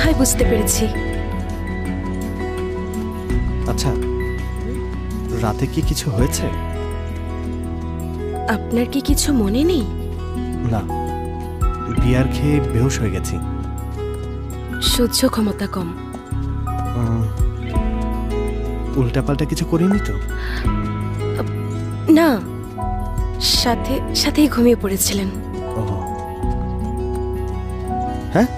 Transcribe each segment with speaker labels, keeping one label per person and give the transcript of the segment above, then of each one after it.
Speaker 1: হয় বুঝতে পেরেছি।
Speaker 2: আচ্ছা, রাতে কি কিছু হয়েছে?
Speaker 1: আপনার কি কিছু মনে নেই?
Speaker 2: না, বিয়ার খেয়ে বেহুশ হয়ে গেছি।
Speaker 1: সহ্য ক্ষমতা কম।
Speaker 2: উল্টাপাল্টা কিছু করিনি তো?
Speaker 1: না, সাথেই ঘুমিয়ে পড়েছিলেন।
Speaker 2: ও হ্যাঁ,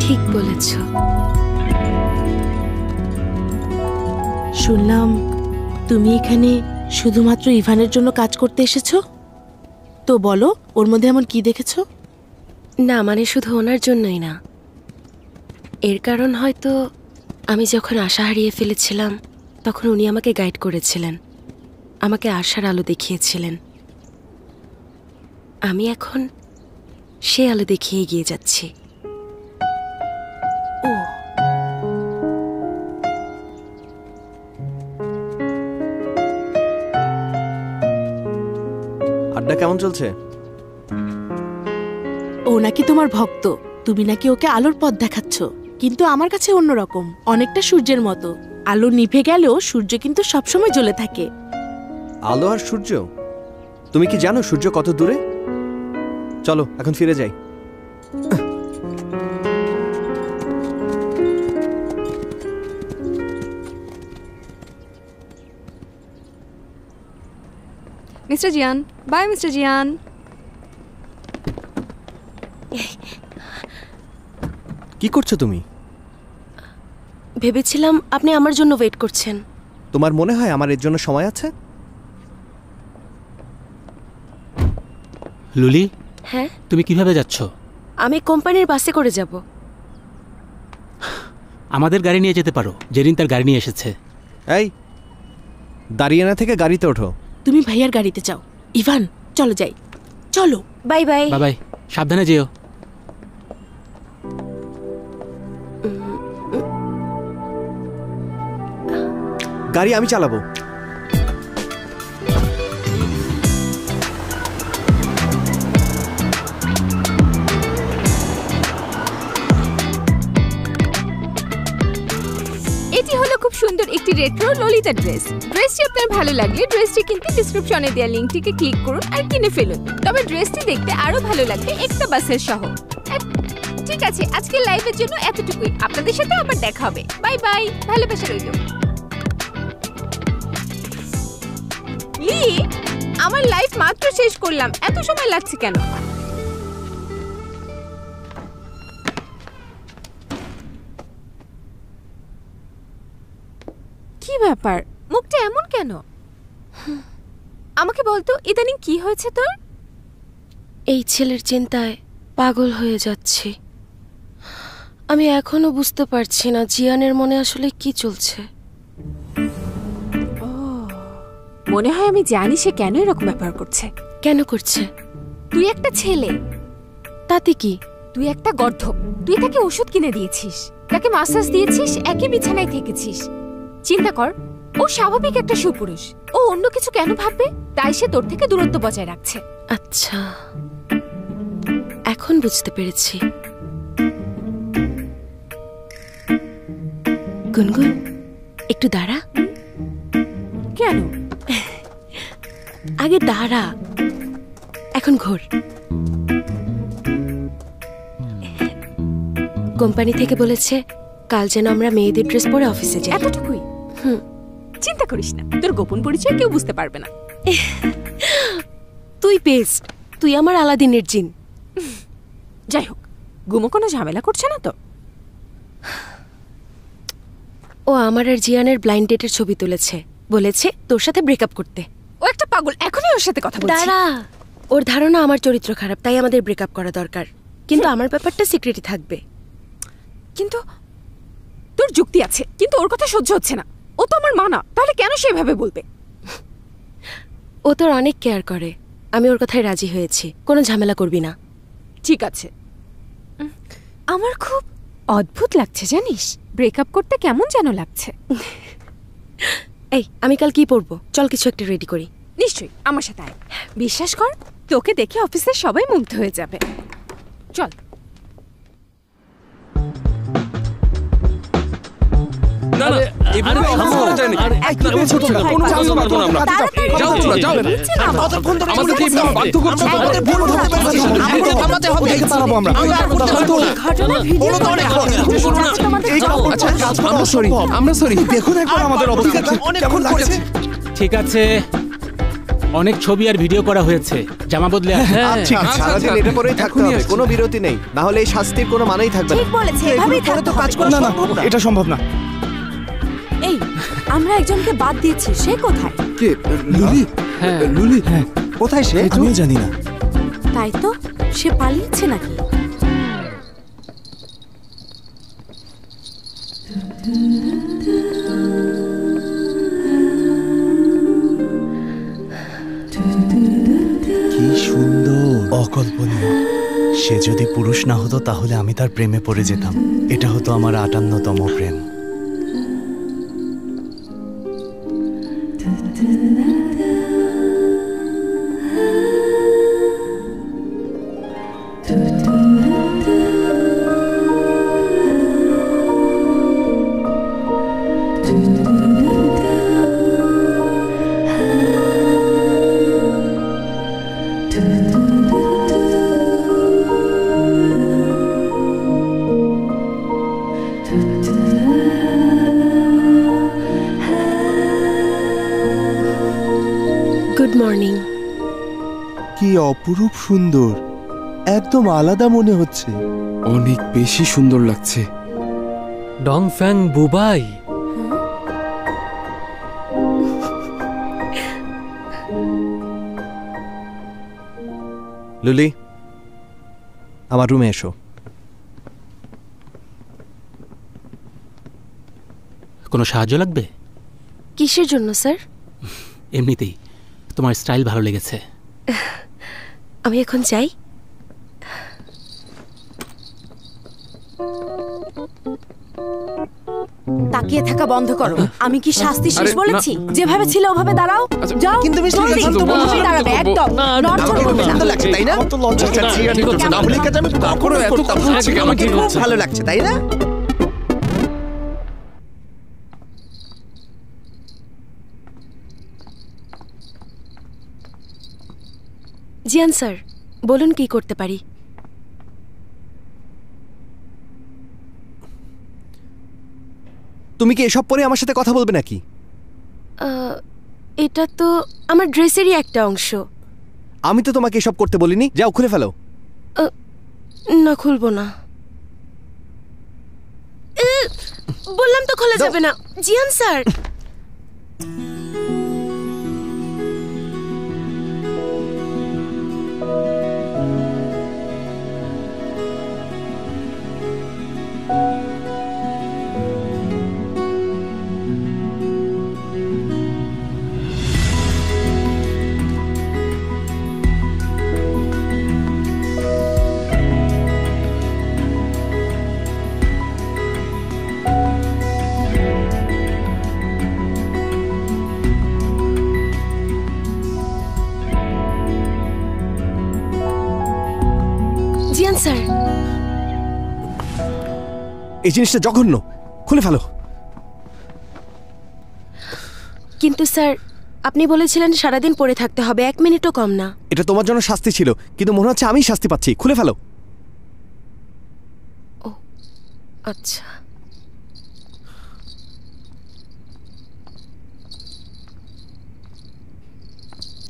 Speaker 1: ঠিক বলেছ।
Speaker 3: শুনলাম তুমি এখানে শুধুমাত্র ইভানের জন্য কাজ করতে এসেছো, তো বলো ওর মধ্যে এমন কি দেখেছো?
Speaker 1: না, মানে শুধু ওনার জন্যই না, এর কারণ হয়তো আমি যখন আশা হারিয়ে ফেলেছিলাম তখন উনি আমাকে গাইড করেছিলেন, আমাকে আশার আলো দেখিয়েছিলেন। আমি এখন সে আলো দেখিয়ে এগিয়ে যাচ্ছি।
Speaker 3: ও
Speaker 2: আড্ডা কেমন চলছে?
Speaker 3: ও নাকি তোমার ভক্ত, তুমি নাকি ওকে আলোর পথ দেখাচ্ছ, কিন্তু আমার কাছে অন্যরকম, অনেকটা সূর্যের মতো। আলো নিভে গেলেও সূর্য কিন্তু সবসময় জ্বলে থাকে।
Speaker 2: আলো আর সূর্য? তুমি কি জানো সূর্য কত দূরে? চলো এখন ফিরে যাই।
Speaker 4: মিস্টার জিয়ান, বাই মিস্টার জিয়ান।
Speaker 2: কি করছো তুমি?
Speaker 1: ভেবেছিলাম আপনি আমার জন্য ওয়েট করছেন।
Speaker 2: তোমার মনে হয় আমার এর জন্য সময় আছে?
Speaker 5: লুলি,
Speaker 1: হ্যাঁ,
Speaker 5: তুমি কিভাবে যাচ্ছ?
Speaker 1: আমি কোম্পানির বাসে করে যাব।
Speaker 5: আমাদের গাড়ি নিয়ে যেতে পারো, জেরিন তার গাড়ি নিয়ে এসেছে।
Speaker 2: এই, দাঁড়িয়ে না থেকে গাড়িতে ওঠো।
Speaker 3: তুমি ভাইয়ার গাড়িতে যাও। ইভান, চলো যাই, চলো।
Speaker 1: Bye bye.
Speaker 5: বাই বাই, সাবধানে যেও।
Speaker 2: গাড়ি আমি চালাবো।
Speaker 4: এটি হলো খুব সুন্দর একটি রেট্রো ললিতা ড্রেস। ড্রেসটি আপনার ভালো লাগলে ড্রেসটি কিনতে ডিসক্রিপশনে দেওয়া লিংকটিকে ক্লিক করুন আর কিনে ফেলুন। তবে ড্রেসটি দেখতে আরো ভালো লাগবে একটা বাসের সহ। ঠিক আছে, আজকের লাইভের জন্য এতটুকুই। আপনাদের সাথে আবার দেখা হবে। বাই বাই, ভালোবাসা রইল। লি, আমার লাইফ মাত্র শেষ করলাম, এত সময় লাগছে কেন? কি ব্যাপার, মুখটা এমন কেন? আমাকে বলতো ইদানিং কি হয়েছে তোর?
Speaker 1: এই ছেলের চিন্তায় পাগল হয়ে যাচ্ছি। আমি এখনো বুঝতে পারছি না জিয়ানের মনে আসলে কি চলছে।
Speaker 4: মনে হয় আমি জানি সে কেন এরকম ব্যবহার করছে।
Speaker 1: কেন করছে?
Speaker 4: তুই একটা ছেলে,
Speaker 1: তাতে কি?
Speaker 4: তুই একটা গর্ধব। তুই তাকে ওষুধ কিনে দিয়েছিস, তাকে মাসাজ দিয়েছিস, একই বিছানায় থেকেছিস। চিন্তা কর, ও স্বাভাবিক একটা সুপুরুষ। ও অন্য কিছু কেন ভাববে? তাই সে তোর থেকে দূরত্ব বজায় রাখছে।
Speaker 1: আচ্ছা, এখন বুঝতে পেরেছি। গুনগুন, একটু দাঁড়া।
Speaker 4: কেন?
Speaker 1: আগে দাঁড়া, এখন ঘোর। কোম্পানি থেকে বলেছে কাল যেন আমরা মেয়েদের ড্রেস পরে অফিসে যাই।
Speaker 4: এতটুকুই? চিন্তা করিস না, তোর গোপন পরিচয় কেউ বুঝতে পারবে না।
Speaker 1: তুই বেস্ট, তুই আমার আলাদিনের জিন।
Speaker 4: যাই হোক, গুমো কোনো ঝামেলা করছে না তো?
Speaker 1: ও আমার আর জিয়ানের ব্লাইন্ড ডেটের ছবি তুলেছে, বলেছে তোর সাথে ব্রেকআপ করতে।
Speaker 4: ও একটা পাগল, এখনই ওর সাথে কথা বলছি।
Speaker 1: দাঁড়া, ওর ধারণা আমার চরিত্র খারাপ, তাই আমাদের ব্রেকআপ করা দরকার। কিন্তু আমার ব্যাপারটা সিক্রেটই থাকবে।
Speaker 4: কিন্তু তোর যুক্তি আছে, কিন্তু ওর কথা সহ্য হচ্ছে না। ও তো আমার মা না, তাহলে কেন সেভাবে বলবে?
Speaker 1: ও তোর অনেক কেয়ার করে, আমি ওর কথায় রাজি হয়েছি। কোনো ঝামেলা করবি না।
Speaker 4: ঠিক আছে। আমার খুব অদ্ভুত লাগছে জানিস, ব্রেকআপ করতে কেমন যেন লাগছে।
Speaker 1: এই, আমি কাল কি পরবো? চল কিছু একটা রেডি করি।
Speaker 4: নিশ্চয়ই, আমার সাথে আয়। বিশ্বাস কর, তোকে দেখে অফিসের সবাই মুগ্ধ হয়ে যাবে। চল।
Speaker 6: না না, এভাবে অফিস করা যায় না। কি বলছো তোমরা? কোনো কাজ পারবো না আমরা। যাও তোমরা, যাও। আমাদেরকে এভাবে বাধ্য করছো তো?
Speaker 2: থামাতে হবে। পালাবো আমরা।
Speaker 6: আচ্ছা, আমরা সরি।
Speaker 2: দেখুন একবার আমাদের অবস্থা কেমন লাগছে।
Speaker 5: ঠিক আছে, অনেক ছবি আর ভিডিও করা হয়েছে, জামা বদলে আস।
Speaker 2: আচ্ছা, সারাদিন এটা পরেই থাকতে হবে, কোনো বিরতি নেই, না হলে এই শাস্তির কোনো মানেই থাকবে না।
Speaker 4: বলেছে, এভাবেই থাকতে হবে।
Speaker 2: কাজ করা না, এটা সম্ভব না।
Speaker 4: এই, আমরা একজনকে বাদ দিয়েছি, সে কোথায়?
Speaker 6: কে? লুলি?
Speaker 5: হ্যাঁ।
Speaker 6: লুলি?
Speaker 2: কোথায় সে? আমিও জানি না।
Speaker 3: তাই তো, সে পালিয়েছে নাকি?
Speaker 7: কি সুন্দর, অকল্পনীয়। সে যদি পুরুষ না হতো তাহলে আমি তার প্রেমে পড়ে যেতাম। এটা হতো আমার 58তম প্রেম।
Speaker 1: Good morning.
Speaker 7: কি অপরূপ সুন্দর, একদম আলাদা মনে হচ্ছে।
Speaker 6: অনেক বেশি সুন্দর লাগছে।
Speaker 8: ডংফ্যাং বুবাই।
Speaker 2: লুলি, আমার রুমে এসো।
Speaker 5: কোনো সাহায্য লাগবে?
Speaker 1: কিসের জন্য স্যার?
Speaker 5: এমনিতেই তোমার স্টাইল ভালো লেগেছে।
Speaker 1: আমি এখন যাই।
Speaker 3: তাকিয়ে থাকা বন্ধ করো। আমি কি শাস্তি শেষ
Speaker 6: আরে, না।
Speaker 3: বলেছি? যেভাবে ছিল ওভাবে দাঁড়াও।
Speaker 6: আচ্ছা,
Speaker 3: যাও।
Speaker 2: কিন্তু মিস ঠিক আছে,
Speaker 3: জলদি।
Speaker 6: তো বলো।
Speaker 3: তুমি দাঁড়াবে একদম। নড়চড় করবে না।
Speaker 2: সুন্দর লাগছে তাই না? তো লজ্জা লাগছে।
Speaker 6: ঠিক হচ্ছে না।
Speaker 2: তাহলে কাজ আমি কখনো
Speaker 6: এত
Speaker 2: করতাম
Speaker 6: কথা
Speaker 2: না।
Speaker 6: হচ্ছে কেন?
Speaker 2: আমাকে
Speaker 6: কি
Speaker 2: খুব
Speaker 6: হচ্ছে?
Speaker 2: ভালো লাগছে তাই না?
Speaker 1: জিয়ান স্যার, বলুন কি করতে পারি?
Speaker 2: তুমি কি এসব পরে আমার সাথে কথা বলবে নাকি?
Speaker 1: এটা তো আমার ড্রেসেরই একটা অংশ।
Speaker 2: আমি তো তোমাকে এসব করতে বলিনি। যাও খুলে ফেলো।
Speaker 1: না, খুলবো না। বললাম তো খোলা যাবে না। জিয়ান স্যার, জিয়ান স্যার,
Speaker 2: এই জিনিসটা জঘন্য, খুলে ফেলো।
Speaker 1: কিন্তু স্যার, আপনি বলেছিলেন সারাদিন পড়ে থাকতে হবে, 1 মিনিটও কম না।
Speaker 2: এটা তোমার জন্য শাস্তি ছিল, কিন্তু মনে হচ্ছে আমি শাস্তি পাচ্ছি। খুলে ফেলো।
Speaker 1: আচ্ছা।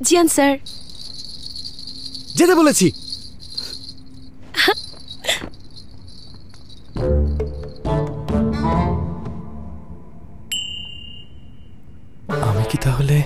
Speaker 1: জিয়ান স্যার,
Speaker 2: যেতে বলেছি।
Speaker 7: আমি কি তাহলে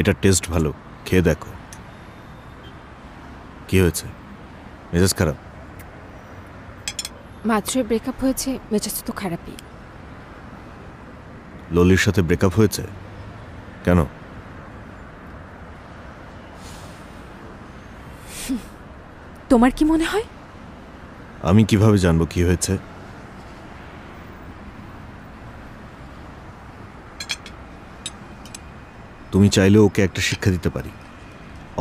Speaker 9: এটা টেস্ট ভালো, খেয়ে দেখো। কি হয়েছে? মেজাজ খারাপ?
Speaker 4: মাত্রই ব্রেকআপ হয়েছে, মেজাজ তো খারাপই।
Speaker 9: ললির সাথে ব্রেকআপ হয়েছে কেন?
Speaker 4: তোমার কি মনে হয়?
Speaker 9: আমি কিভাবে জানবো কি হয়েছে? তুমি চাইলে ওকে একটা শিক্ষা দিতে পারি,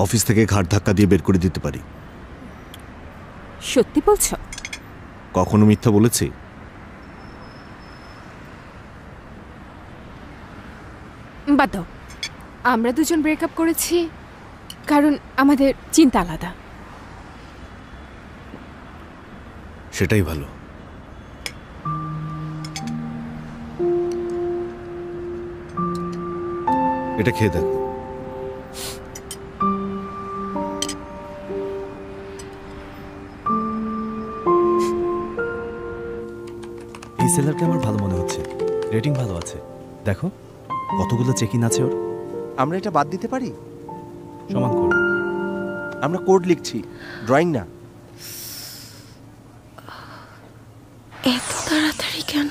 Speaker 9: অফিস থেকে ঘাট ধাক্কা দিয়ে বের করে দিতে পারি।
Speaker 4: সত্যি বলছো?
Speaker 9: কখনো মিথ্যা বলেছি?
Speaker 4: বাদ দাও, আমরা দুজন ব্রেকআপ করেছি কারণ আমাদের চিন্তা আলাদা।
Speaker 9: সেটাই ভালো। এটা খেয়ে দেখো।
Speaker 7: এই সেলারকে আমার ভালো মনে হচ্ছে, রেটিং ভালো আছে। দেখো কতগুলো চেক ইন আছে ওর।
Speaker 2: আমরা এটা বাদ দিতে পারি?
Speaker 7: সমান করো।
Speaker 2: আমরা কোড লিখছি, ড্রয়িং না।
Speaker 1: এত তাড়াতাড়ি কেন?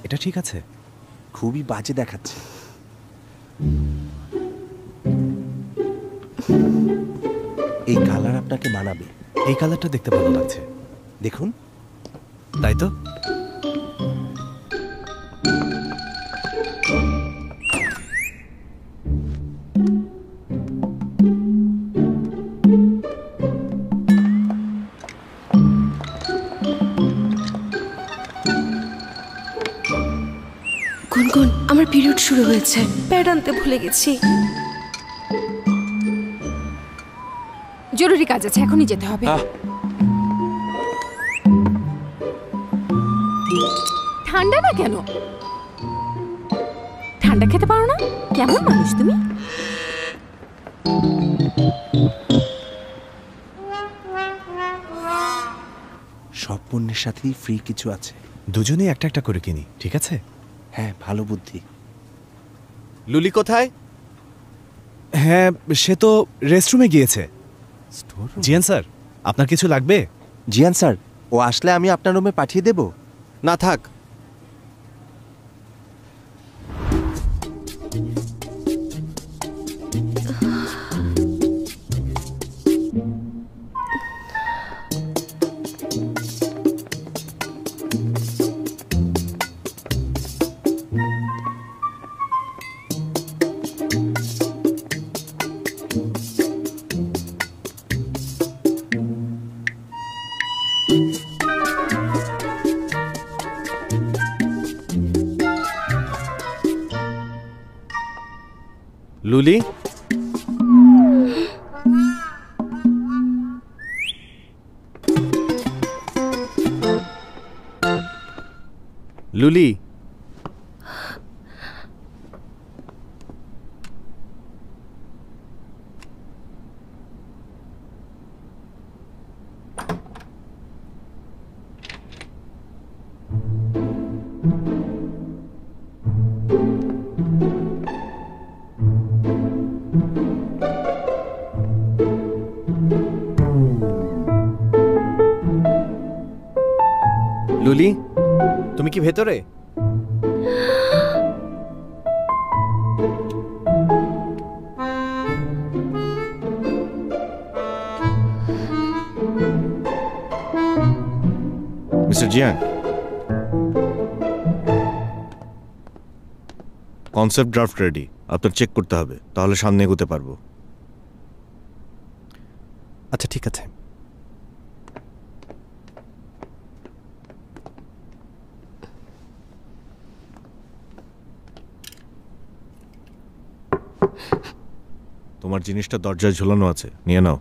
Speaker 7: এটা ঠিক আছে?
Speaker 2: খুবই বাজে দেখাচ্ছে। এই কালার আপনাকে মানাবে।
Speaker 7: এই কালারটা দেখতে ভালো লাগছে,
Speaker 2: দেখুন।
Speaker 7: তাই তো?
Speaker 1: গুনগুন, আমার পিরিয়ড শুরু হয়েছে, প্যাড আনতে ভুলে গেছি।
Speaker 4: জরুরি কাজ আছে, এখনই যেতে হবে। ঠান্ডা না কেন? ঠান্ডা খেতে পারো না? কেমন মানুষ তুমি?
Speaker 2: সব পণ্যের সাথেই ফ্রি কিছু আছে।
Speaker 7: দুজনেই একটা একটা করে কিনি, ঠিক আছে?
Speaker 2: হ্যাঁ, ভালো বুদ্ধি।
Speaker 9: লুলি কোথায়?
Speaker 7: হ্যাঁ, সে তো রেস্টরুমে গিয়েছে। জিয়ান স্যার, আপনার কিছু লাগবে?
Speaker 2: জিয়ান স্যার, ও আসলে আমি আপনার রুমে পাঠিয়ে দেব।
Speaker 9: না থাক। লুলি, লুলি, লুলি, তুমি কি ভেতরে? মিস্টার জিয়ান, কনসেপ্ট ড্রাফট রেডি, আপনার চেক করতে হবে, তাহলে সামনে এগোতে পারবো।
Speaker 7: আচ্ছা ঠিক আছে।
Speaker 9: তোমার জিনিসটা দরজায় ঝুলানো আছে, নিয়ে নাও।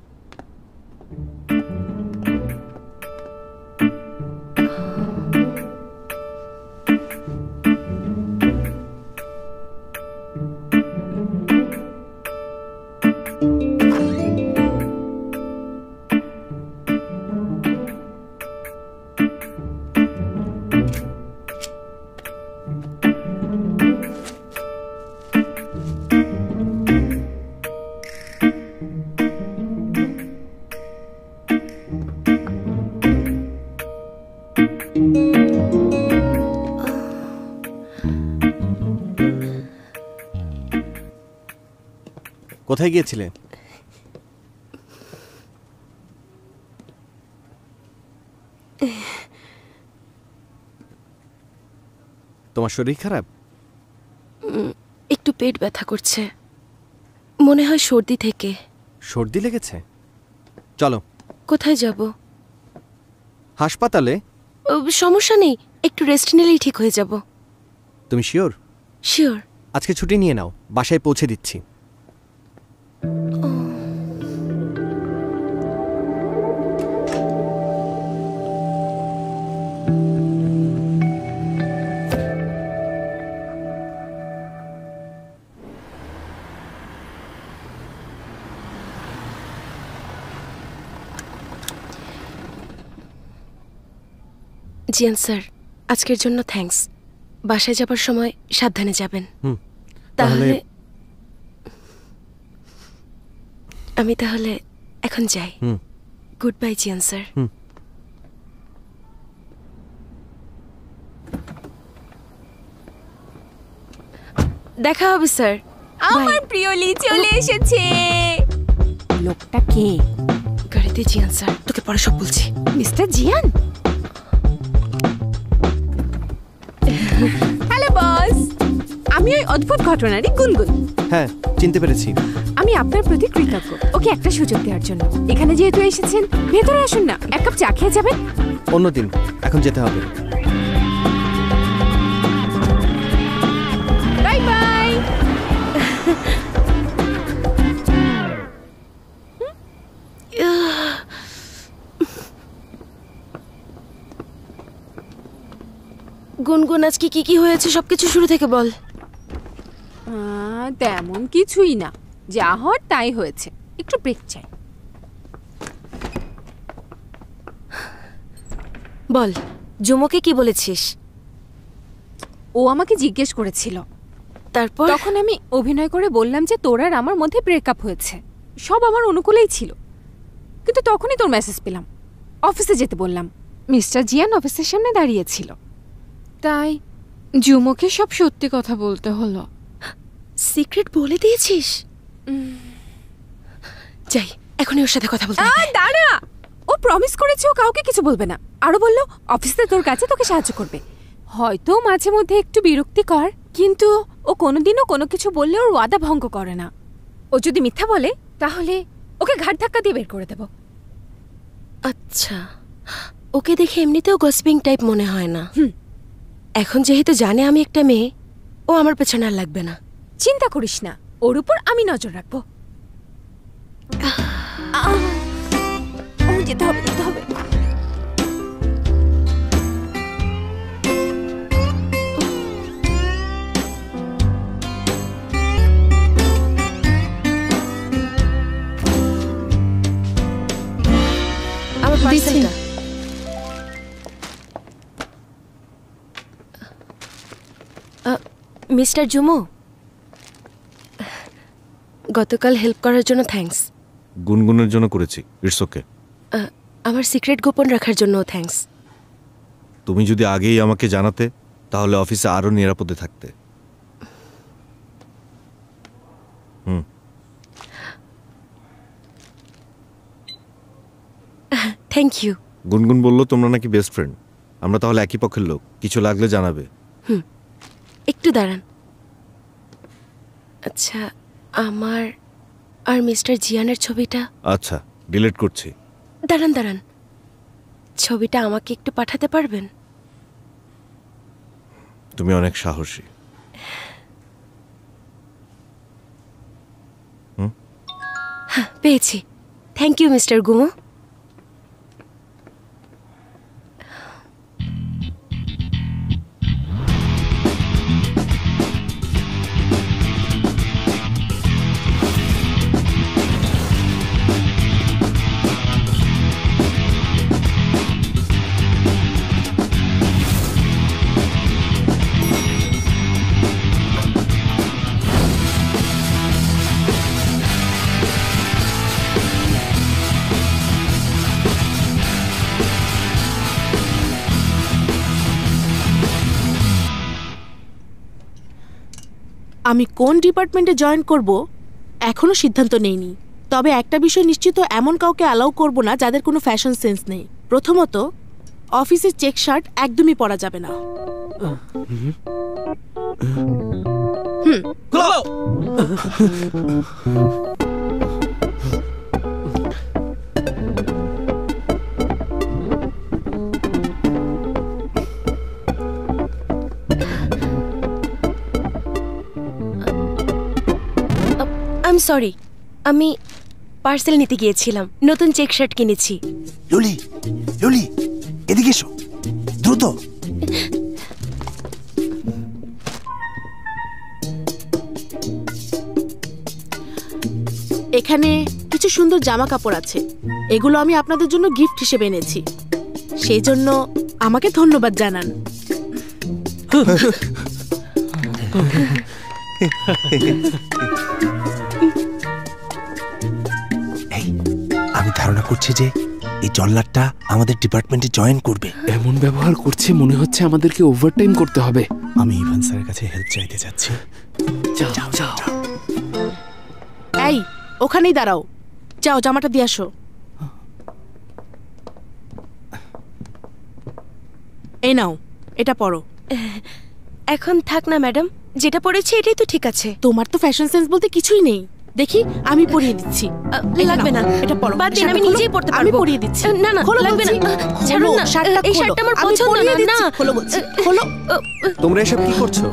Speaker 2: কোথায় গিয়েছিলে? তোমার শরীর খারাপ?
Speaker 1: একটু পেট ব্যথা করছে, মনে হয় সর্দি থেকে।
Speaker 2: সর্দি লেগেছে? চলো।
Speaker 1: কোথায় যাব?
Speaker 2: হাসপাতালে।
Speaker 1: সমস্যা নেই, একটু রেস্ট নিলেই ঠিক হয়ে যাব।
Speaker 2: তুমি শিওর?
Speaker 1: শিওর।
Speaker 2: আজকে ছুটি নিয়ে নাও, বাসায় পৌঁছে দিচ্ছি।
Speaker 1: জিয়ান স্যার, আজকের জন্য থ্যাঙ্কস। বাসায় যাবার সময় সাবধানে যাবেন। তাহলে আমি এখন যাই। গুড বাই জিয়ান স্যার। দেখা হবে স্যার।
Speaker 4: আমার প্রিয় লি চলে এসেছে। লোকটা কে?
Speaker 1: গাড়িতে জিয়ান স্যার, তোকে পরে সব বলছি।
Speaker 4: মিস্টার জিয়ান। হ্যালো বস, আমি ওই অদ্ভুত ঘটনারই গুনগুন।
Speaker 2: হ্যাঁ, চিনতে পেরেছি।
Speaker 4: আমি আপনার প্রতি কৃতজ্ঞ ওকে একটা সুযোগ দেওয়ার জন্য। এখানে যেহেতু এসেছেন, ভেতরে আসুন না, এক কাপ চা খেয়ে যাবেন।
Speaker 2: অন্যদিন, এখন যেতে হবে।
Speaker 4: Bye bye.
Speaker 1: গুনগুন, আজকে কি কি হয়েছে সবকিছু শুরু থেকে বল।
Speaker 4: তেমন কিছুই না, যা হওয়ার তাই হয়েছে। একটু ব্রেক চাই।
Speaker 1: বল, জুমোকে কি বলেছিস?
Speaker 4: ও আমাকে জিজ্ঞেস করেছিল,
Speaker 1: তারপর
Speaker 4: তখন আমি অভিনয় করে বললাম যে তোর আর আমার মধ্যে ব্রেকআপ হয়েছে, সব আমার অনুকূলেই ছিল। কিন্তু তখনই তোর মেসেজ পেলাম, অফিসে যেতে বললাম। মিস্টার জিয়ান অফিসের সামনে দাঁড়িয়েছিল, তাই জুমোকে সব সত্যি কথা বলতে হলো।
Speaker 1: সিক্রেট বলে দিয়েছিস? যাই, এখনই ওর সাথে কথা বলতে।
Speaker 4: দাঁড়া, ও প্রমিস করেছে ও কাউকে কিছু বলবে না। আরো বলল অফিসে তোর কাছে তোকে সাহায্য করবে। হয়তো মাঝে মধ্যে একটু বিরক্তিকর, কিন্তু ও কোনোদিনও কোনো কিছু বললে ওর ওয়াদা ভঙ্গ করে না। ও যদি মিথ্যা বলে তাহলে ওকে ঘাট ধাক্কা দিয়ে বের করে দেব।
Speaker 1: আচ্ছা, ওকে দেখে এমনিতেও গসিপিং টাইপ মনে হয় না। এখন যেহেতু জানে আমি একটা মেয়ে, ও আমার পেছনে আর লাগবে না।
Speaker 4: চিন্তা করিস না, ওর উপর আমি নজর রাখবো। যেতে হবে, যেতে হবে।
Speaker 1: আমার পার্সেলটা। মিস্টার জুমো, গতকাল হেল্প করার জন্য থ্যাঙ্কস।
Speaker 9: গুনগুনের জন্য করেছি, ইটস ওকে।
Speaker 1: আমার সিক্রেট গোপন রাখার জন্য থ্যাঙ্কস।
Speaker 9: তুমি যদি আগেই আমাকে জানাতে, তাহলে অফিসে আরো নিরাপদে থাকতে।
Speaker 1: Thank you.
Speaker 9: গুনগুন বলল তোমরা নাকি বেস্ট ফ্রেন্ড। আমরা তাহলে একই পক্ষের লোক, কিছু লাগলে জানাবে।
Speaker 1: একটু দাঁড়ান। আচ্ছা, আমার আর মিস্টার জিয়ানের ছবিটা।
Speaker 9: আচ্ছা, ডিলিট করছি।
Speaker 1: দাঁড়ান দাঁড়ান, ছবিটা আমাকে একটু পাঠাতে পারবেন?
Speaker 9: তুমি অনেক সাহসী।
Speaker 1: হ্যাঁ, পেয়েছি। থ্যাংক ইউ মিস্টার গুমো।
Speaker 3: আমি কোন ডিপার্টমেন্টে জয়েন করব এখনো সিদ্ধান্ত নেইনি। তবে একটা বিষয় নিশ্চিত, এমন কাউকে অ্যালাউ করব না যাদের কোনো ফ্যাশন সেন্স নেই। প্রথমত, অফিসের চেক শার্ট একদমই পরা যাবে না।
Speaker 1: আই এম সরি, আমি পার্সেল নিতে গিয়েছিলাম, নতুন চেক শার্ট কিনেছি।
Speaker 10: লুলি, লুলি, এদিকে এসো দ্রুত।
Speaker 3: এখানে কিছু সুন্দর জামা কাপড় আছে, এগুলো আমি আপনাদের জন্য গিফট হিসেবে এনেছি, সেই জন্য আমাকে ধন্যবাদ জানান।
Speaker 10: আমি ধারণা করছি যে এই জল্লাদটা আমাদের ডিপার্টমেন্টে জয়েন করবে।
Speaker 6: এমন ব্যবহার করছে মনে হচ্ছে আমাদেরকে ওভারটাইম করতে হবে।
Speaker 7: আমি ইভান স্যারের কাছে হেল্প চাইতে যাচ্ছি।
Speaker 6: যাও যাও।
Speaker 3: এই, ওখানেই দাঁড়াও, যাও জামাটা দিয়ে আসো। এই নাও, এটা পরো।
Speaker 1: এখন থাক না ম্যাডাম, যেটা পড়েছি এটাই তো ঠিক আছে।
Speaker 3: তোমার তো ফ্যাশন সেন্স বলতে কিছুই নেই। দেখি, আমি পরিয়ে দিচ্ছি।
Speaker 1: লাগবে না,
Speaker 3: এটা পরো।
Speaker 1: বাদ দিন, আমি নিজেই পড়তে পারবো।
Speaker 3: আমি পরিয়ে দিচ্ছি।
Speaker 1: না না, লাগবে না, ছাড়ুন না, এই শার্টটা আমার পছন্দ না। না,
Speaker 3: খোলো বলছি, খোলো।
Speaker 2: তোমরা এসব কি করছো?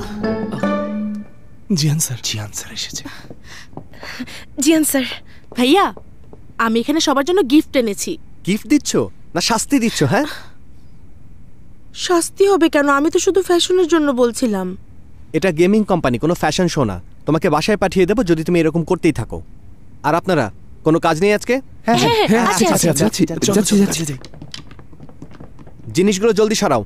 Speaker 7: জিয়ান স্যার
Speaker 10: এসেছে।
Speaker 1: জিয়ান স্যার।
Speaker 3: ভাইয়া, আমি এখানে সবার জন্য গিফট এনেছি।
Speaker 2: গিফট দিচ্ছ না শাস্তি দিচ্ছ? হ্যাঁ,
Speaker 3: শাস্তি হবে কেন? আমি তো শুধু ফ্যাশনের জন্য বলছিলাম।
Speaker 2: এটা গেমিং কোম্পানি, কোনো ফ্যাশন শো না। তোমাকে বাসায় পাঠিয়ে দেবো যদি তুমি এরকম করতেই থাকো। আর আপনারা কোনো কাজ নেই আজকে?
Speaker 6: যাচ্ছি।
Speaker 2: জিনিসগুলো জলদি সরাও।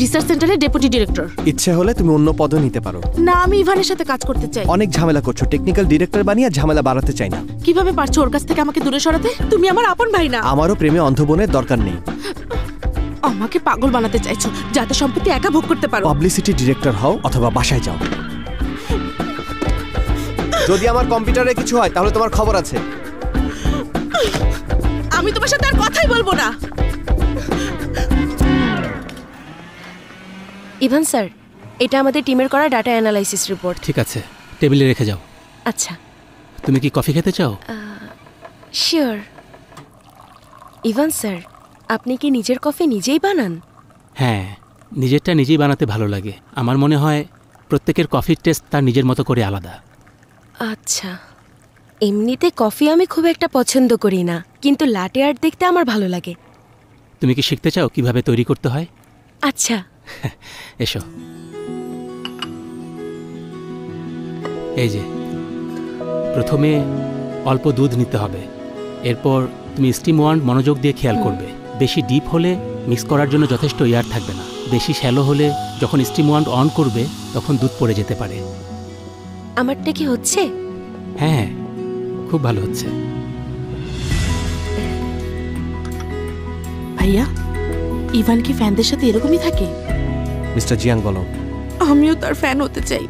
Speaker 3: রিসার্চ সেন্টারের ডেপুটি ডিরেক্টর।
Speaker 2: ইচ্ছে হলে তুমি অন্য পদও নিতে পারো।
Speaker 3: না, আমি ইভানের সাথে কাজ করতে চাই।
Speaker 2: অনেক ঝামেলা করছো, টেকনিক্যাল ডিরেক্টর বানিয়ে ঝামেলা বাড়াতে চাই না।
Speaker 3: কিভাবে পারছো ওর কাছ থেকে আমাকে দূরে সরাতে? তুমি আমার আপন ভাই না।
Speaker 2: আমারও প্রেমে অন্ধ বোনের দরকার নেই।
Speaker 3: আমাকে পাগল বানাতে চাইছো যাতে সম্পত্তি একা ভোগ করতে পারো।
Speaker 2: পাবলিসিটি ডিরেক্টর হও অথবা বাসায় যাও। যদি আমার কম্পিউটারে কিছু হয় তাহলে তোমার খবর আছে।
Speaker 3: আমি তোমার সাথে আর কথাই বলবো না।
Speaker 1: ইভান স্যার, এটা আমাদের টিমের করা ডাটা অ্যানালাইসিস রিপোর্ট।
Speaker 5: ঠিক আছে, টেবিলে রেখে যাও।
Speaker 1: আচ্ছা।
Speaker 5: তুমি কি কফি খেতে চাও?
Speaker 1: শিওর। ইভান স্যার, আপনি কি নিজের কফি নিজেই বানান?
Speaker 5: হ্যাঁ, নিজেরটা নিজেই বানাতে ভালো লাগে। আমার মনে হয় প্রত্যেকের কফির টেস্ট তার নিজের মতো করে আলাদা।
Speaker 1: আচ্ছা, এমনিতে কফি আমি খুব একটা পছন্দ করি না, কিন্তু লাটে আর্ট দেখতে আমার ভালো লাগে।
Speaker 5: তুমি কি শিখতে চাও কিভাবে তৈরি করতে হয়?
Speaker 1: আচ্ছা।
Speaker 5: এসো। এই যে, প্রথমে অল্প দুধ নিতে হবে, এরপর তুমি স্টিম ওয়ান্ড মনোযোগ দিয়ে খেয়াল করবে। বেশি ডিপ হলে মিক্স করার জন্য যথেষ্ট এয়ার থাকবে না, বেশি শ্যালো হলে যখন স্টিম ওয়ান্ড অন করবে তখন দুধ পড়ে যেতে পারে।
Speaker 1: আমারটা কি হচ্ছে?
Speaker 5: হ্যাঁ, খুব ভালো হচ্ছে।
Speaker 3: ভাইয়া, ইভান কি ফ্যানদের সাথে এরকমই থাকে?
Speaker 2: মিস্টার জিয়াং বলো।
Speaker 3: আমিও তার ফ্যান হতে চাই।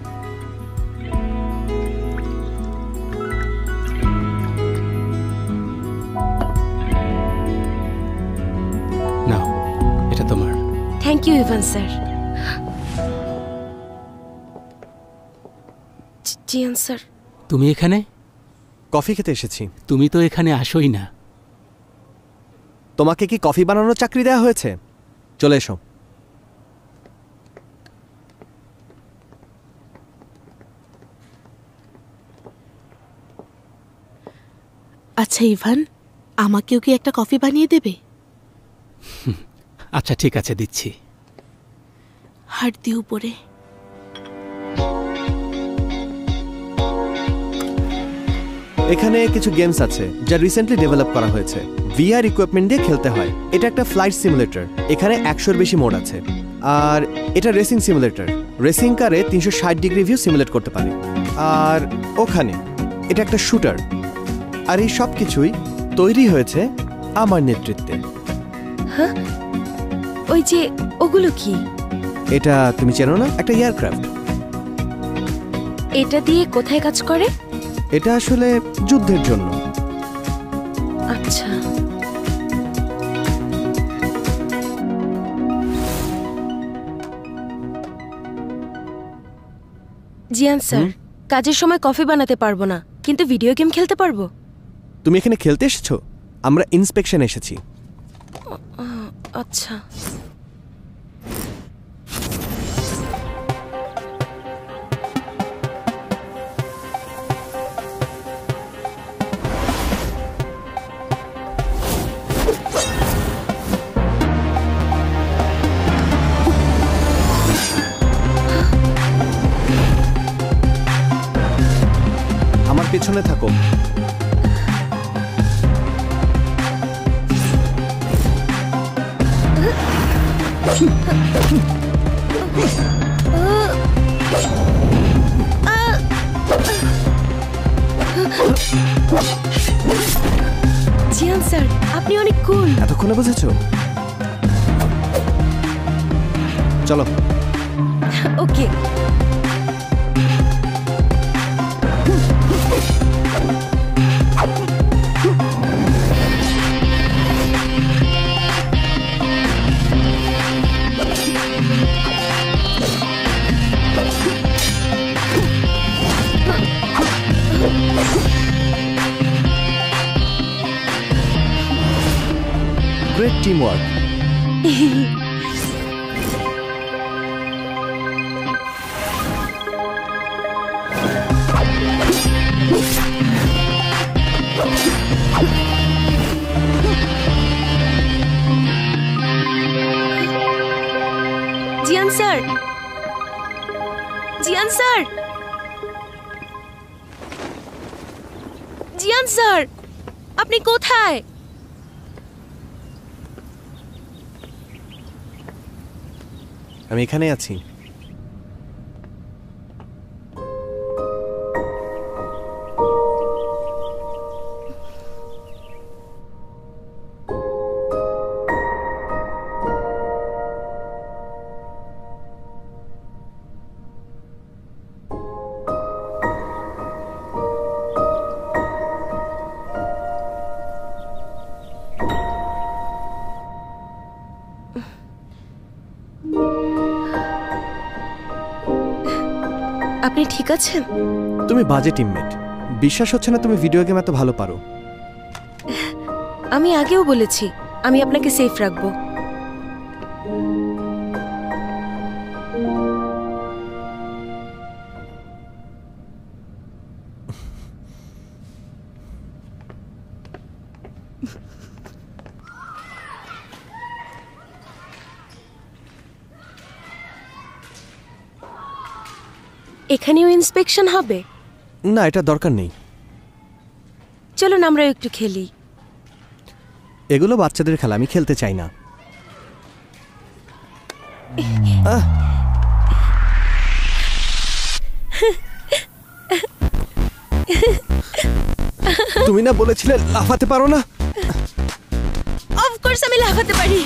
Speaker 5: নাও, এটা তোমার।
Speaker 1: Thank you Ivan sir. জিয়ান স্যার,
Speaker 5: তুমি এখানে?
Speaker 2: কফি খেতে এসেছি।
Speaker 5: তুমি তো এখানে আসোই না।
Speaker 2: তোমাকে কি কফি বানানোর চাকরি দেওয়া হয়েছে? চলে এসো।
Speaker 3: আচ্ছা ইভান, আমাকেও কি একটা কফি বানিয়ে দেবে?
Speaker 5: আচ্ছা ঠিক আছে, দিচ্ছি।
Speaker 3: হাত দিয়ে উপরে।
Speaker 2: এখানে কিছু গেমস আছে যা রিসেন্টলি ডেভেলপ করা হয়েছে। ভিআর ইকুইপমেন্ট দিয়ে খেলতে হয়। এটা একটা ফ্লাইট সিমুলেটর, এখানে 100-এর বেশি মোড আছে। আর এটা রেসিং সিমুলেটর, রেসিং কারে 360 ডিগ্রি ভিউ সিমুলেট করতে পারে। আর ওখানে এটা একটা শুটার, আর এই সব কিছুই তৈরি হয়েছে আমার নেতৃত্বে।
Speaker 1: হ্যাঁ, ওই যে ওগুলো কি?
Speaker 2: এটা তুমি চেনো না? একটা এয়ারক্রাফট।
Speaker 1: এটা দিয়ে কোথায় কাজ করে?
Speaker 2: এটা আসলে যুদ্ধের জন্য।
Speaker 1: আচ্ছা, জিয়ান স্যার, কাজের সময় কফি বানাতে পারবো না, কিন্তু ভিডিও গেম খেলতে পারবো।
Speaker 2: তুমি এখানে খেলতে এসেছো? আমরা ইন্সপেকশন এসেছি।
Speaker 1: আচ্ছা,
Speaker 2: আমার পেছনে থাকো।
Speaker 1: জিয়ান স্যার, আপনি অনেক কুল।
Speaker 2: এতক্ষণে বুঝেছো? চলো।
Speaker 1: ওকে।
Speaker 2: Great team work.
Speaker 1: জিয়ান স্যার, জিয়ান স্যার, জিয়ান স্যার, আপনি কোথায়?
Speaker 2: আমি এখানে আছি।
Speaker 1: আপনি ঠিক আছেন?
Speaker 2: তুমি বাজে টিমমেট। বিশ্বাস হচ্ছে না তুমি ভিডিও গেম এত ভালো পারো।
Speaker 1: আমি আগেও বলেছি আমি আপনাকে সেফ রাখবো। এখানেও ইন্সপেকশন হবে?
Speaker 2: না, এটা দরকার নেই।
Speaker 1: চলুন আমরা একটু খেলি।
Speaker 2: এগুলো বাচ্চাদের খেলা, আমি খেলতে চাই না। তুমি না বলেছিলে লাফাতে পারো না?
Speaker 1: অফকোর্স আমি লাফাতে পারি।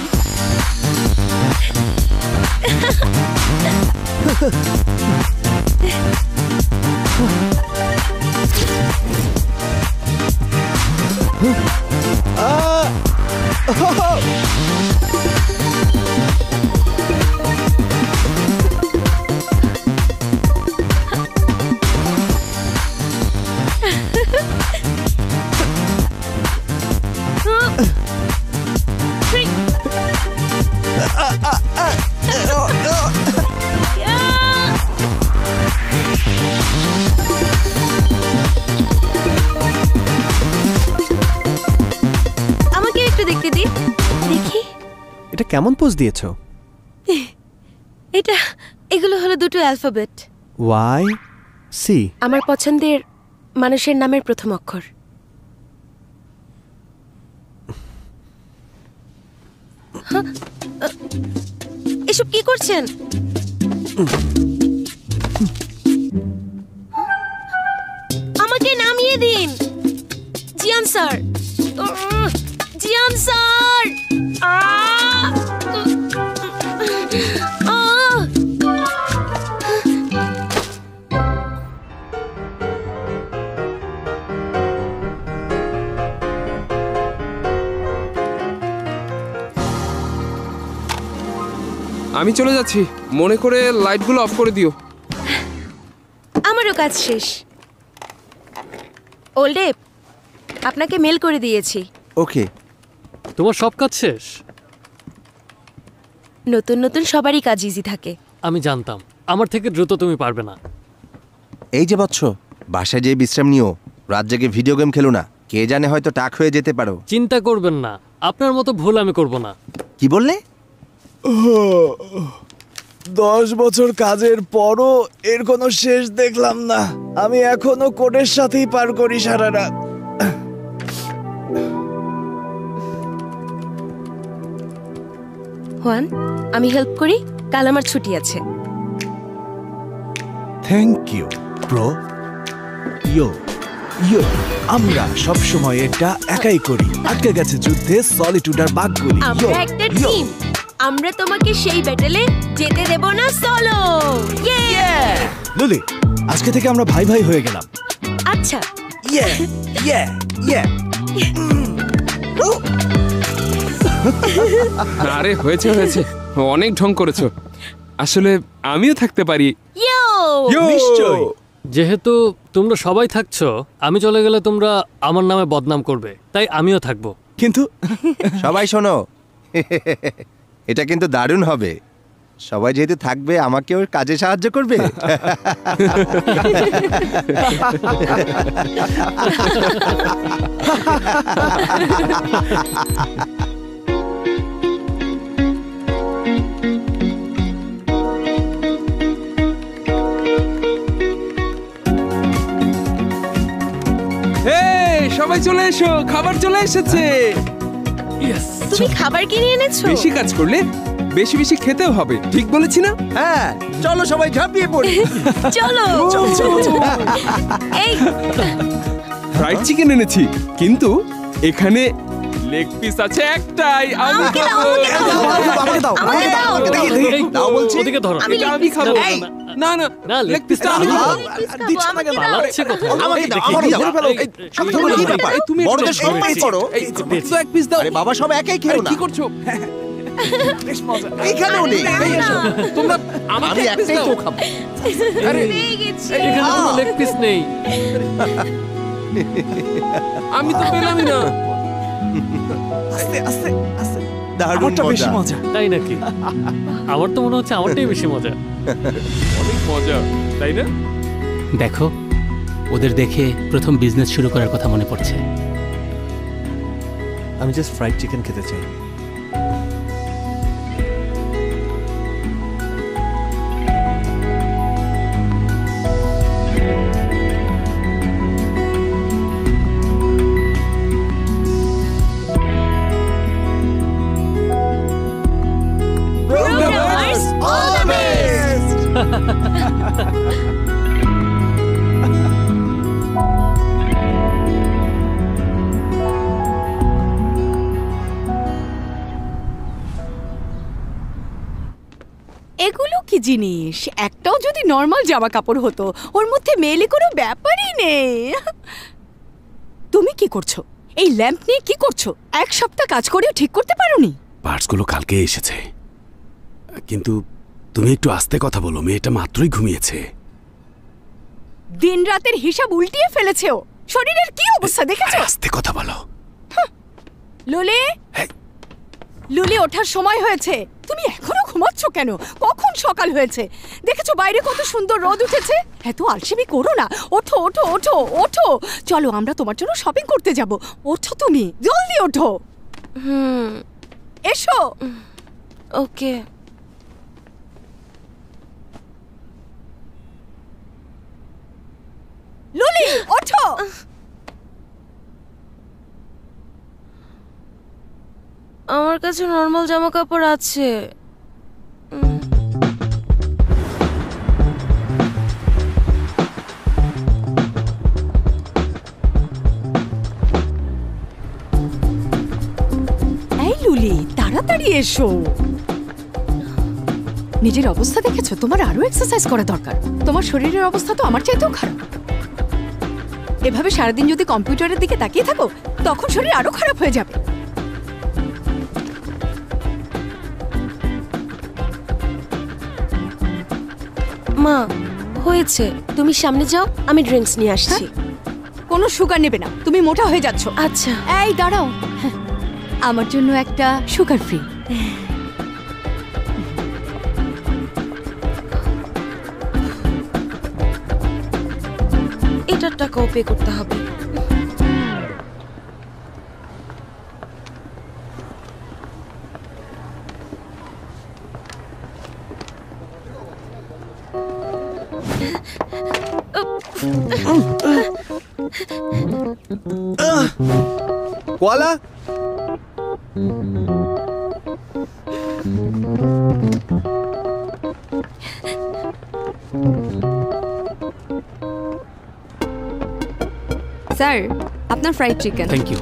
Speaker 1: আমাকে একটু দেখতে দিন, দেখি।
Speaker 2: এটা কেমন পোজ দিয়েছো?
Speaker 1: এগুলো হলো দুটো অ্যালফাবেট।
Speaker 2: Y C.
Speaker 1: আমার পছন্দের মানুষের নামের প্রথম অক্ষর। এসব কি করছেন? আমাকে নামিয়ে
Speaker 6: আমি চলে যাচ্ছি, মনে করে লাইটগুলো অফ করে দিও।
Speaker 1: আমারও কাজ শেষ। ওল্ডে, আপনাকে মেল করে দিয়েছি।
Speaker 10: ওকে,
Speaker 8: তোমার সব কাজ শেষ?
Speaker 1: নতুন নতুন সবারই কাজ ইজি থাকে।
Speaker 8: আমি জানতাম আমার থেকে দ্রুত তুমি পারবে না।
Speaker 10: এই যে বৎস, বাসায় যেয়ে বিশ্রাম নিও, রাত জেগে ভিডিও গেম খেলো না, কে জানে হয়তো টাক হয়ে যেতে পারো।
Speaker 8: চিন্তা করবেন না, আপনার মতো ভুল আমি করব না।
Speaker 10: কি বললে?
Speaker 7: 10 বছর কাজের পরও এর কোনো শেষ দেখলাম না। আমি এখনো কোডের সাথেই পার করি সারা রাত।
Speaker 1: হুয়ান, আমি হেল্প করি, কাল আমার ছুটি আছে।
Speaker 7: Thank you bro. Yo yo, আমরা সব সময় এটা একাই করি। আটকে গেছে যুদ্ধে সলিটুডার বাঘগুলি।
Speaker 1: আমরা একটা টিম, আমরা তোমাকে সেই ব্যাটেলে যেতে দেব না। সলো
Speaker 7: লুলি, আজকে থেকে আমরা ভাই ভাই হয়ে গেলাম।
Speaker 1: আচ্ছা,
Speaker 7: ইয়ে ইয়ে ইয়ে।
Speaker 6: আরে হয়েছে হয়েছে, অনেক ঢং করেছো। আসলে আমিও থাকতে পারি।
Speaker 7: নিশ্চয়ই।
Speaker 8: যেহেতু তোমরা সবাই থাকছো, আমি চলে গেলে তোমরা আমার নামে বদনাম করবে, তাই আমিও থাকবো।
Speaker 7: কিন্তু
Speaker 10: সবাই শোনো, এটা কিন্তু দারুণ হবে। সবাই যেহেতু থাকবে, আমাকেও কাজে সাহায্য করবে।
Speaker 6: সবাই চলে এসো, খাবার চলে এসেছে।
Speaker 1: তুমি খাবার কিনে এনেছো?
Speaker 6: বেশি কাজ করলে বেশি বেশি খেতেও হবে, ঠিক বলেছি না?
Speaker 10: হ্যাঁ, চলো সবাই ঝাঁপিয়ে পড়ি।
Speaker 1: চলো। এই
Speaker 6: ফ্রাইড চিকেন এনেছি, কিন্তু এখানে লেগ পিস আছে একটাই।
Speaker 1: আমাকে দাও, আমাকে দাও, আমাকে দাও।
Speaker 10: দাও বলছি।
Speaker 8: ওদিকে ধরো।
Speaker 6: এটা আমি খাবো। না না
Speaker 8: না,
Speaker 6: লেগ পিসটা আমি খাবো।
Speaker 10: দিচ্ছ না কেন?
Speaker 8: পালাচ্ছে কোথায়?
Speaker 10: আমাকে দাও, আমাকে দাও।
Speaker 6: তুমি
Speaker 10: বড়দের সম্মান করো।
Speaker 6: তো এক পিস দাও।
Speaker 10: আরে বাবা, সব একাই খেও না।
Speaker 6: কি করছো?
Speaker 10: এইখানেও নেই।
Speaker 6: তোমরা আমাকে
Speaker 10: আমি
Speaker 6: এক পিস
Speaker 10: একটাই
Speaker 6: দাও।
Speaker 10: তো খাবো।
Speaker 6: আরে
Speaker 8: এখানে কোনো লেগ পিস নেই।
Speaker 6: আমি তো পেলামই না।
Speaker 7: আস্তে আস্তে আস্তে,
Speaker 10: দারুণ
Speaker 7: আমারটা বেশি মজা।
Speaker 8: তাই নাকি? আমার তো মনে হচ্ছে আমারটাই বেশি মজা।
Speaker 6: অনেক মজা, তাই না?
Speaker 5: দেখো, ওদের দেখে প্রথম বিজনেস শুরু করার কথা মনে পড়ছে।
Speaker 2: আমি জাস্ট ফ্রাইড চিকেন খেতে চাই।
Speaker 11: এগুলো কি জিনিস? একটাও যদি নর্মাল জামা কাপড় হতো, ওর মধ্যে মেলে কোনো ব্যাপারই নেই। তুমি কি করছো? এই ল্যাম্প নিয়ে কি করছো? এক সপ্তাহ কাজ করেও ঠিক করতে পারোনি?
Speaker 12: পার্টসগুলো কালকে এসেছে, কিন্তু তুমি একটু আস্তে কথা বলো, মেয়েটা মাত্রই ঘুমিয়েছে।
Speaker 11: দিন রাতের হিসাব উল্টিয়ে ফেলেছে ও। শরীরের কি অবস্থা দেখেছো?
Speaker 12: আস্তে কথা বলো।
Speaker 11: লুলি, লুলি, ওঠার সময় হয়েছে। তুমি এখনো ঘুমাচ্ছ কেন? কখন সকাল হয়েছে? দেখেছো বাইরে কত সুন্দর রোদ উঠেছে? এত আলসেমি করো না। ওঠো ওঠো ওঠো ওঠো, চলো আমরা তোমার জন্য শপিং করতে যাব। ওঠো, তুমি জলদি ওঠো। এসো।
Speaker 1: ওকে।
Speaker 11: লুলি, ওঠো।
Speaker 1: আমার কাছে নরমাল জামা কাপড় আছে।
Speaker 11: এই লুলি, তাড়াতাড়ি এসো। নিজের অবস্থা দেখেছো? তোমার আরো এক্সারসাইজ করা দরকার। তোমার শরীরের অবস্থা তো আমার চাইতেও খারাপ। এভাবে সারাদিন যদি কম্পিউটারের দিকে তাকিয়ে থাকো, তখন শরীর আরো খারাপ হয়ে যাবে।
Speaker 1: মা হয়েছে, তুমি সামনে যাও, আমি ড্রিঙ্কস নিয়ে আসছি।
Speaker 11: কোনো সুগার নেবে না, তুমি মোটা হয়ে যাচ্ছ।
Speaker 1: আচ্ছা
Speaker 11: এই দাঁড়াও, আমার জন্য একটা সুগার ফ্রি।
Speaker 1: এটার টাকাও পে করতে হবে।
Speaker 2: কোয়ালা,
Speaker 4: স্যার, আপনার fried chicken.
Speaker 5: Thank you.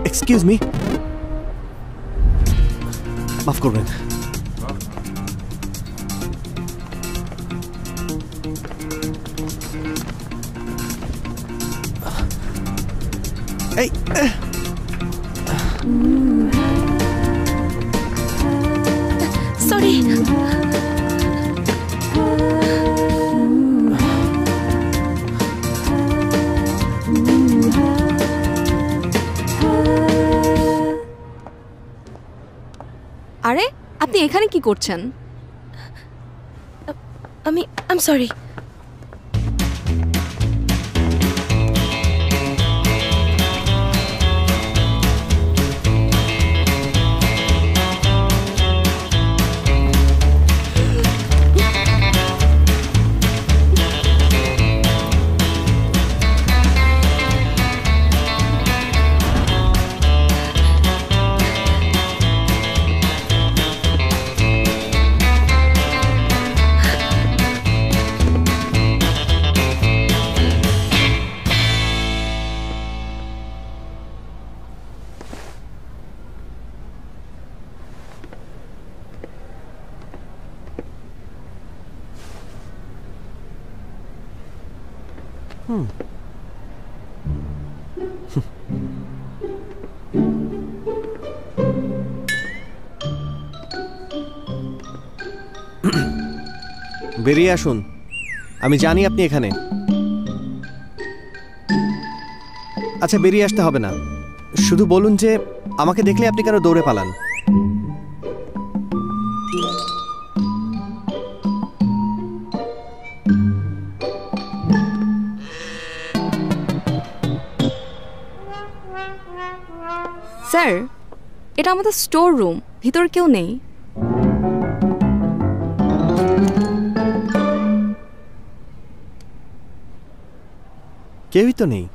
Speaker 2: Excuse me, মাফ করবেন। এই
Speaker 1: সরি।
Speaker 4: আরে আপনি এখানে কি করছেন?
Speaker 1: I am sorry.
Speaker 2: বেরিয়ে আসুন, আমি জানি আপনি এখানে। আচ্ছা, বেরিয়ে আসতে হবে না, শুধু বলুন যে আমাকে দেখলে আপনি কেন দৌড়ে পালান।
Speaker 4: স্যার, এটা আমাদের স্টোর রুম, ভিতর কেউ নেই।
Speaker 2: কেউই তো নেই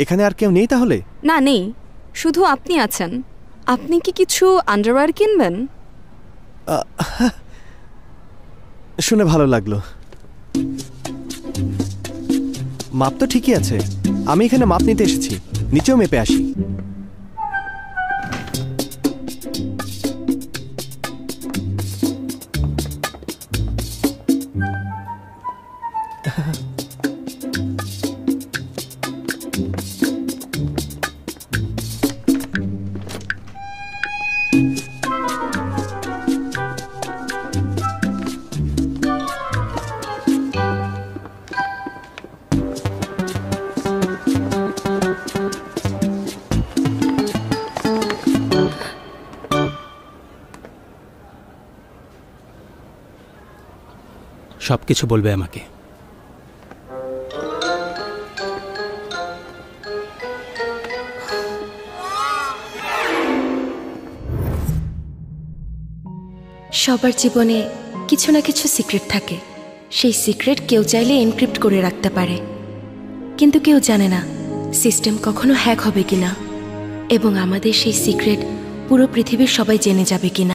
Speaker 2: এখানে। আর কেউ নেই তাহলে?
Speaker 4: না, নেই, শুধু আপনি আছেন। আপনি কি কিছু আন্ডারওয়্যার কিনবেন?
Speaker 2: শুনে ভালো লাগলো। মাপ তো ঠিকই আছে, আমি এখানে মাপ নিতে এসেছি, নিচেও মেপে আসি।
Speaker 5: সব কিছু বলবে আমাকে।
Speaker 1: সবার জীবনে কিছু না কিছু সিক্রেট থাকে, সেই সিক্রেট কেউ চাইলে এনক্রিপ্ট করে রাখতে পারে, কিন্তু কেউ জানে না সিস্টেম কখনো হ্যাক হবে কিনা, এবং আমাদের সেই সিক্রেট পুরো পৃথিবীর সবাই জেনে যাবে কিনা।